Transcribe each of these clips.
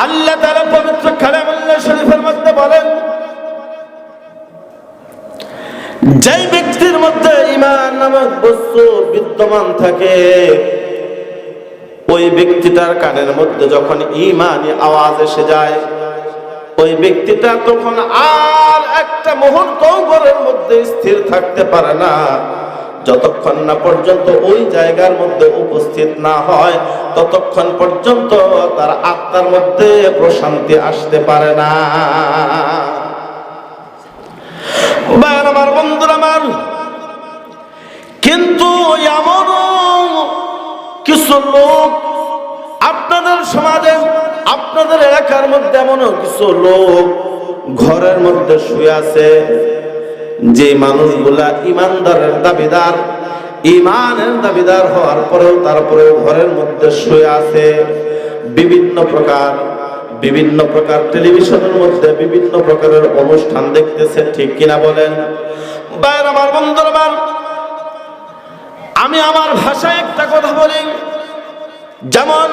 আল্লাহ তাআলা পবিত্র কালামুল্লাহ শরীফের মধ্যে বলেন, যেই ব্যক্তির মধ্যে ঈমান নামক বস্তু বিদ্যমান থাকে, ওই ব্যক্তিটার কানের মধ্যে যখন ঈমানি আওয়াজ এসে যায়, ওই ব্যক্তিটা তখন আর একটা মুহূর্ত ঘরের মধ্যে স্থির থাকতে পারে না, যতক্ষণ না পর্যন্ত ওই জায়গার মধ্যে উপস্থিত না হয়, ততক্ষণ পর্যন্ত তার আত্মার মধ্যে প্রশান্তি আসতে পারে না। ভাইরা আমার, বন্ধুরা আমার, কিন্তু এমন কিছু লোক আপনাদের সমাজে, আপনাদের এলাকার মধ্যে এমন কিছু লোক ঘরের মধ্যে শুয়ে আছে, যে মানুষগুলা ইমানদারের দাবিদার, ইমানের দাবিদার হওয়ার পরেও তারপরেও ঘরের মধ্যে শুয়ে আছে, বিভিন্ন প্রকার টেলিভিশনের মধ্যে বিভিন্ন প্রকারের অনুষ্ঠান দেখতেছে, ঠিক কিনা বলেন? ভাইরা আমার, বন্ধুরা আমার, আমি আমার ভাষায় একটা কথা বলি, যেমন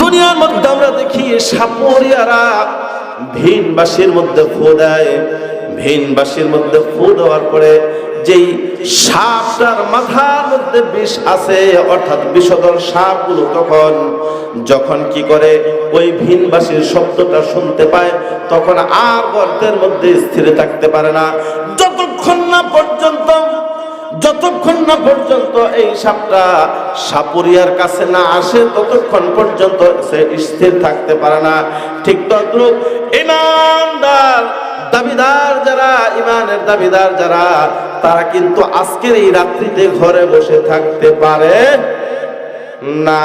দুনিয়ার মধ্যে আমরা দেখি সাপুরিয়ারা ভিনবাসীর মধ্যে ফু দেয়, ভিনবাসীর মধ্যে ফু দেওয়ার পরে যেই সাপটার মাথার মধ্যে বিষ আছে, অর্থাৎ বিষধর সাপগুলো তখন যখন কি করে ওই ভিনবাসীর শব্দটা শুনতে পায়, তখন আর গর্তের মধ্যে স্থির থাকতে পারে না, যতক্ষণ না পর্যন্ত এই সাপটা সাপুরিয়ার কাছে না আসে, ততক্ষণ পর্যন্ত সে স্থির থাকতে পারে না। ঠিক তদ্রূপ ইমানদার দাবিদার যারা, ইমানের দাবিদার যারা, তারা কিন্তু আজকের এই রাত্রিতে ঘরে বসে থাকতে পারে না।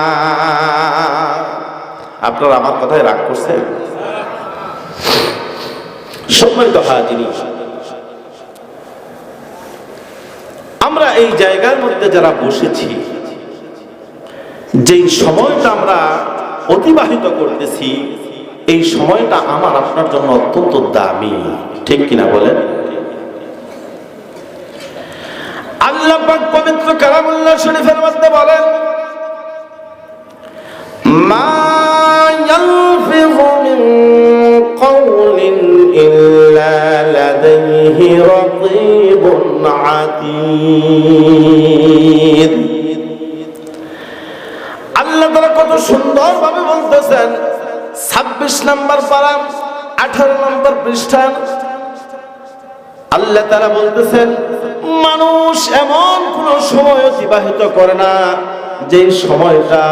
আপনারা আমার কথায় রাগ করছেন? সম্মানিত হাজির, আমরা এই জায়গার মধ্যে যারা বসেছি, যেই সময়টা আমরা অতিবাহিত করতেছি, এই সময়টা আমার আপনার জন্য অত্যন্ত দামি, ঠিক কিনা বলেন? আল্লাহ পাক পবিত্র কালামুল্লাহ শরীফের মধ্যে বলেন, মা ইয়ালফিযু মিন কাওলিন ইল্লা লাদাইহি রাকীবুন আতীদ। আল্লাহ তাআলা কত সুন্দর ভাবে বলতেছেন, 26 নম্বর পারা 18 নম্বর পৃষ্ঠা, আল্লাহ তাআলা বলতেছেন, মানুষ এমন কোন সময় অতিবাহিত করে না যেই সময়টা,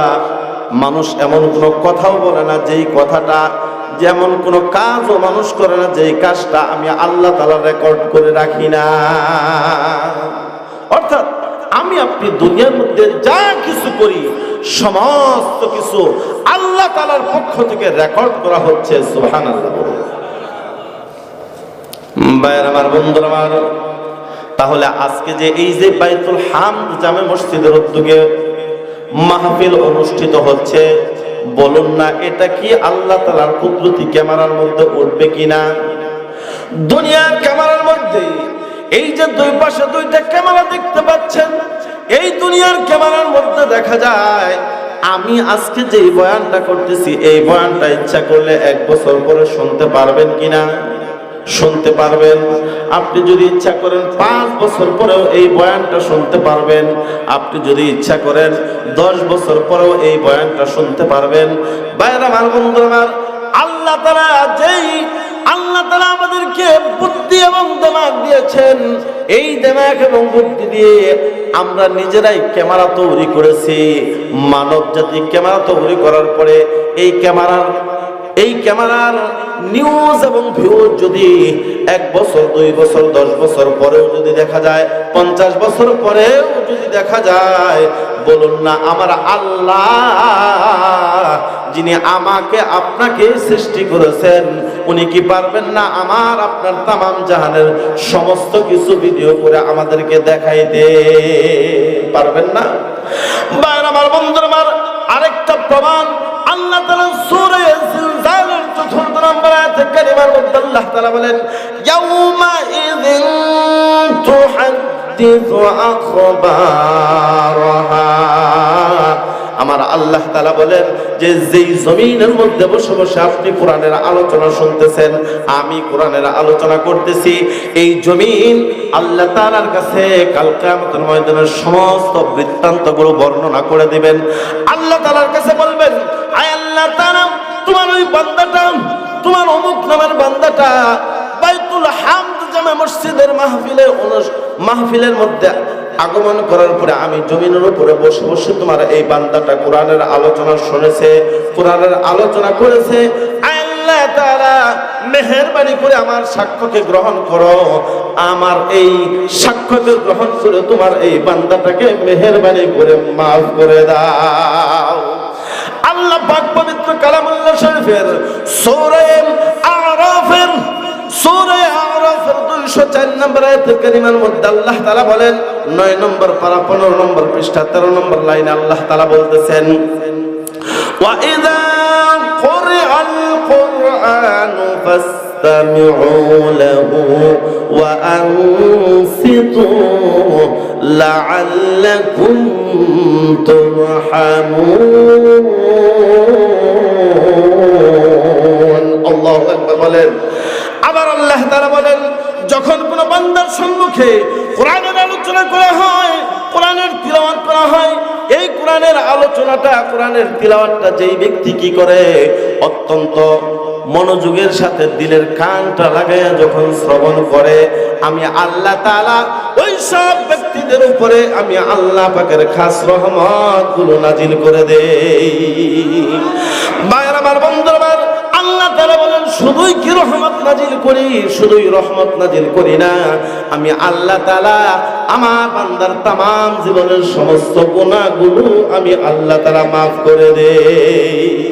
মানুষ এমন কোন কথাও বলে না যেই কথাটা, যেমন কোন কাজও মানুষ করে না যেই কাজটা আমি আল্লাহ তাআলা রেকর্ড করে রাখি না। অর্থাৎ আমি আপনি দুনিয়ার মধ্যে যা কিছু করি, সমস্ত কিছু আল্লাহ তাআলার পক্ষ থেকে রেকর্ড করা হচ্ছে। সুবহানাল্লাহ। ভাইরা আমার, বন্ধুরা আমার, তাহলে আজকে যে এই যে বাইতুল হামদ জামে মসজিদের উদ্যোগে মাহফিল অনুষ্ঠিত হচ্ছে, বলুন না এটা কি আল্লাহ তাআলার কুদরতি ক্যামেরার মধ্যে উঠবে কিনা? দুনিয়ার ক্যামেরার মধ্যে এই যে দুই পাশে দুইটা ক্যামেরা দেখতে পাচ্ছেন, এই দুনিয়ার ক্যামেরার মধ্যে দেখা যায় আমি আজকে যে বয়ানটা করতেছি, এই বয়ানটা ইচ্ছা করলে 1 বছর পরে শুনতে পারবেন কিনা? শুনতে পারবেন। আপনি যদি ইচ্ছা করেন 5 বছর পরেও এই বয়ানটা শুনতে পারবেন। আপনি যদি ইচ্ছা করেন 10 বছর পরেও এই বয়ানটা শুনতে পারবেন। ভাইরা আমার, বন্ধুরা আমার, আল্লাহ তাআলা আমাদেরকে বুদ্ধি এবং দিমাগ দিয়েছেন, এই দিমাগ এবং বুদ্ধি দিয়ে আমরা নিজেরাই ক্যামেরা তৈরি করেছি। মানব জাতি ক্যামেরা তৈরি করার পরে এই ক্যামেরার নিউজ এবং ভিউজ যদি 1 বছর, 2 বছর, 10 বছর পরেও যদি দেখা যায়, 50 বছর পরেও যদি দেখা যায়, বলুন না আমার আল্লাহ যিনি আমাকে আপনাকে সৃষ্টি করেছেন, উনি কি পারবেন না আমার আপনার তামাম জাহানের সমস্ত কিছু ভিডিও করে আমাদেরকে দেখাইতে? পারবেন না? ভাইরা আমার, বন্ধুরা আমার, আরেকটা প্রমাণ আল্লাহ তাআলা সূরা জিলজালের 4 নম্বর আয়াতে কারিমার মধ্যে আল্লাহ তাআলা বলেন, ইয়াউমা ইযিন তুহাদ্দিসু আখবারাহা, আমার আল্লাহ তাআলা বলেন যে যেই জমিনের মধ্যে বসে বসে আপনি কোরআনের আলোচনা শুনতেছেন, আমি কোরআনের আলোচনা করতেছি, এই জমিন আল্লাহ তাআলার কাছে কাল কিয়ামতের ময়দানের সমস্ত বৃত্তান্তগুলো বর্ণনা করে দিবেন। আল্লাহ তাআলার কাছে বলবেন, আয় আল্লাহ তাআলা, তোমার ওই বান্দাটা, তোমার অমুক নামের বান্দাটা বাইতুল হামদ জামে মসজিদের মাহফিলের মধ্যে আগমন করার পরে আমি জমিনের উপরে বসে বসে তোমার এই বান্দাটা কোরআনের আলোচনা শুনেছে, কোরআনের আলোচনা করেছে। আল্লাহ তাআলা মেহেরবানি করে আমার সাক্ষ্যকে গ্রহণ করো, আমার এই সাক্ষ্যকে গ্রহণ করে তোমার এই বান্দাটাকে মেহেরবানি করে মাফ করে দাও। আল্লাহ পাক পবিত্র কালামুল্লাহ শরীফের সূরা আ'রাফের 204 নম্বর আয়াতুল কারীমার মধ্যে আল্লাহ তাআলা বলেন, 9 নম্বর পারা 15 নম্বর পৃষ্ঠা 13 নম্বর লাইনে আল্লাহ তাআলা বলতেছেন, ওয়া ইযা কুরিআল কুরআনু ফাসতামিউ লাহু ওয়া আনসিতু লাআল্লাকুম তুরহামুন। আল্লাহু আকবার বলেন। আবার আল্লাহ তাআলা বলেন, যখন কোন বান্দার সম্মুখে কোরআনের আলোচনা করা হয়, কোরআনের তিলাওয়াত করা হয়, এই কোরআনের আলোচনাটা, কোরআনের তিলাওয়াতটা যেই ব্যক্তি কি করে, অত্যন্ত মনোযোগের সাথে দিলের কানটা লাগায় যখন শ্রবণ করে, আমি আল্লাহ তাআলা ওই সব ব্যক্তিদের উপরে আমি আল্লাহ পাকের খাস রহমতগুলো নাজিল করে দেই। ভাইরা আমার, বন্ধুরা আমার, আল্লাহ তাআলা বলেন, শুধুই কি রহমত নাজিল করি, শুধুই রহমত নাজিল করি না, আমি আল্লাহ তাআলা আমার বান্দার তামাম জীবনের সমস্ত গুনাহগুলো আমি আল্লাহ তাআলা মাফ করে দেই।